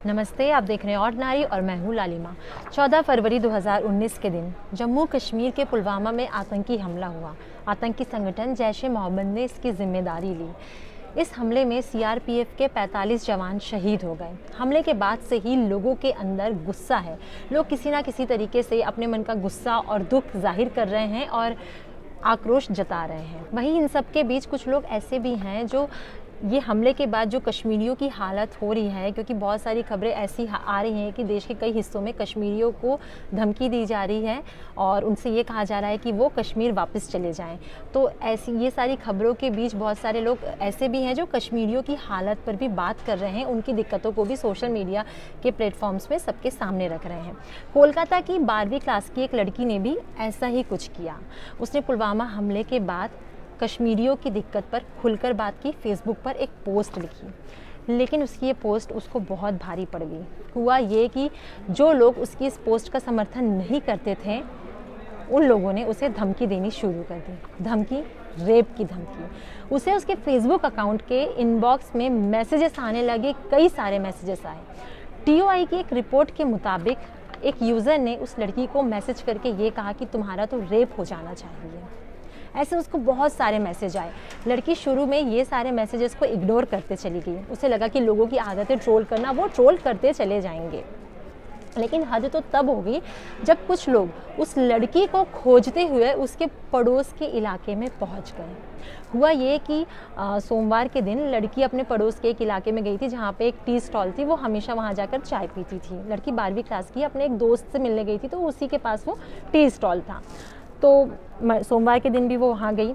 नमस्ते, आप देख रहे हैं ऑर्डिनरी और मैं हूँ लालिमा। 14 फरवरी 2019 के दिन जम्मू कश्मीर के पुलवामा में आतंकी हमला हुआ। आतंकी संगठन जैश-ए-मोहम्मद ने इसकी जिम्मेदारी ली। इस हमले में सीआरपीएफ के 45 जवान शहीद हो गए। हमले के बाद से ही लोगों के अंदर गुस्सा है। लोग किसी ना किसी तरीके से अपने मन का गुस्सा और दुख जाहिर कर रहे हैं और आक्रोश जता रहे हैं। वहीं इन सब के बीच कुछ लोग ऐसे भी हैं जो ये हमले के बाद जो कश्मीरियों की हालत हो रही है, क्योंकि बहुत सारी खबरें ऐसी आ रही हैं कि देश के कई हिस्सों में कश्मीरियों को धमकी दी जा रही है और उनसे ये कहा जा रहा है कि वो कश्मीर वापस चले जाएं। तो ऐसी ये सारी खबरों के बीच बहुत सारे लोग ऐसे भी हैं जो कश्मीरियों की हालत पर भी बात कर रहे हैं, उनकी दिक्कतों को भी सोशल मीडिया के प्लेटफॉर्म्स में सबके सामने रख रहे हैं। कोलकाता की 12वीं क्लास की एक लड़की ने भी ऐसा ही कुछ किया। उसने पुलवामा हमले के बाद कश्मीरियों की दिक्कत पर खुलकर बात की, फेसबुक पर एक पोस्ट लिखी, लेकिन उसकी ये पोस्ट उसको बहुत भारी पड़ गई। हुआ ये कि जो लोग उसकी इस पोस्ट का समर्थन नहीं करते थे, उन लोगों ने उसे धमकी देनी शुरू कर दी। धमकी, रेप की धमकी। उसे उसके फेसबुक अकाउंट के इनबॉक्स में मैसेजेस आने लगे, कई सारे मैसेजेस आए। टीओआई की एक रिपोर्ट के मुताबिक एक यूज़र ने उस लड़की को मैसेज करके ये कहा कि तुम्हारा तो रेप हो जाना चाहिए। ऐसे उसको बहुत सारे मैसेज आए। लड़की शुरू में ये सारे मैसेजेस को इग्नोर करते चली गई। उसे लगा कि लोगों की आदत है ट्रोल करना, वो ट्रोल करते चले जाएंगे। लेकिन हद तो तब होगी जब कुछ लोग उस लड़की को खोजते हुए उसके पड़ोस के इलाके में पहुंच गए। हुआ ये कि सोमवार के दिन लड़की अपने पड़ोस के एक इलाके में गई थी जहाँ पे एक टी स्टॉल थी। वो हमेशा वहाँ जाकर चाय पीती थी। लड़की 12वीं क्लास की अपने एक दोस्त से मिलने गई थी, तो उसी के पास वो टी स्टॉल था। तो सोमवार के दिन भी वो वहाँ गई।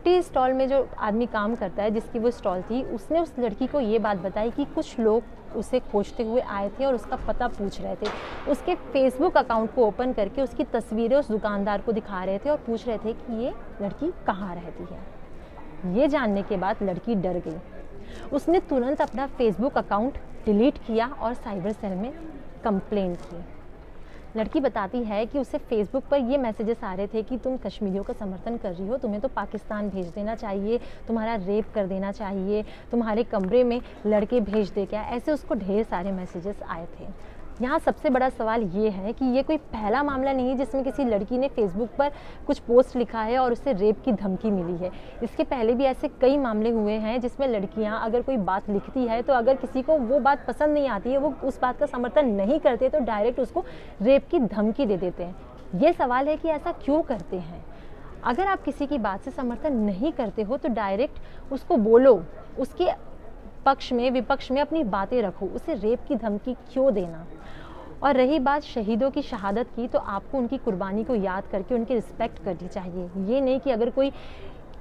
टी स्टॉल में जो आदमी काम करता है, जिसकी वो स्टॉल थी, उसने उस लड़की को ये बात बताई कि कुछ लोग उसे खोजते हुए आए थे और उसका पता पूछ रहे थे। उसके फेसबुक अकाउंट को ओपन करके उसकी तस्वीरें उस दुकानदार को दिखा रहे थे और पूछ रहे थे कि ये लड़की कहाँ रहती है। ये जानने के बाद लड़की डर गई। उसने तुरंत अपना फेसबुक अकाउंट डिलीट किया और साइबर सेल में कंप्लेन की। लड़की बताती है कि उसे फेसबुक पर ये मैसेजेस आ रहे थे कि तुम कश्मीरियों का समर्थन कर रही हो, तुम्हें तो पाकिस्तान भेज देना चाहिए, तुम्हारा रेप कर देना चाहिए, तुम्हारे कमरे में लड़के भेज दे क्या। ऐसे उसको ढेर सारे मैसेजेस आए थे। यहाँ सबसे बड़ा सवाल ये है कि ये कोई पहला मामला नहीं है जिसमें किसी लड़की ने फेसबुक पर कुछ पोस्ट लिखा है और उसे रेप की धमकी मिली है। इसके पहले भी ऐसे कई मामले हुए हैं जिसमें लड़कियाँ अगर कोई बात लिखती है तो अगर किसी को वो बात पसंद नहीं आती है, वो उस बात का समर्थन नहीं करते, तो डायरेक्ट उसको रेप की धमकी दे देते हैं। ये सवाल है कि ऐसा क्यों करते हैं। अगर आप किसी की बात से समर्थन नहीं करते हो तो डायरेक्ट उसको बोलो, उसके पक्ष में विपक्ष में अपनी बातें रखो, उसे रेप की धमकी क्यों देना। और रही बात शहीदों की शहादत की, तो आपको उनकी कुर्बानी को याद करके उनकी रिस्पेक्ट करनी चाहिए। ये नहीं कि अगर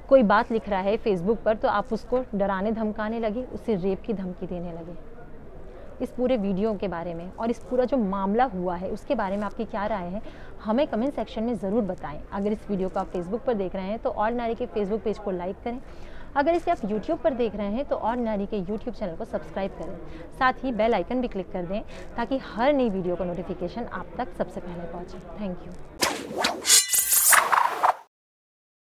कोई बात लिख रहा है फेसबुक पर तो आप उसको डराने धमकाने लगे, उसे रेप की धमकी देने लगे। इस पूरे वीडियो के बारे में और इस पूरा जो मामला हुआ है उसके बारे में आपकी क्या राय है, हमें कमेंट सेक्शन में ज़रूर बताएं। अगर इस वीडियो को आप फेसबुक पर देख रहे हैं तो ऑर्डिनरी के फेसबुक पेज को लाइक करें। अगर इसे आप यूट्यूब पर देख रहे हैं तो ऑर्डिनरी के यूट्यूब चैनल को सब्सक्राइब करें। साथ ही बेल आइकन भी क्लिक कर दें ताकि हर नई वीडियो का नोटिफिकेशन आप तक सबसे पहले पहुंचे। Thank you.